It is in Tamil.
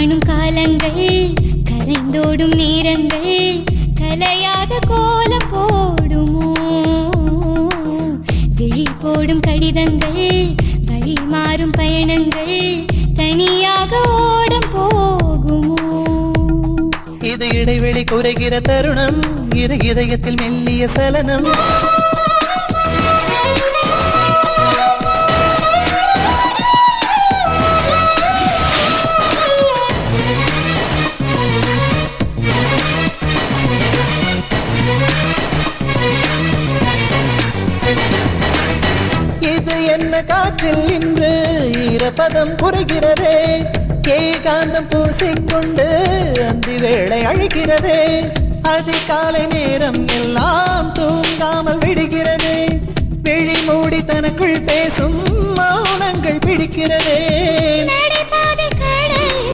காணும் காலங்கள் கரைந்தோடும் நேரங்கள் கலையாத கோலம் போடுமோ விழி போடும் கடிதங்கள் வழி மாறும் பயணங்கள் தனியாக ஓடம் போகுமோ இது இடைவெளி குறைகிற தருணம் இரு இதயத்தில் மெல்லிய சலனம் இது என்ன காற்றில் இன்று ஈரப்பதம் குறைகிறதே ஏகாந்தம் பூசிக்கொண்டு அந்தி வேளை அழைக்கிறதே அதிகாலை நேரம் எல்லாம் தூங்காமல் விடுகிறதே விழி மூடி தனக்குள் பேசும் மௌனங்கள் பிடிக்கிறதே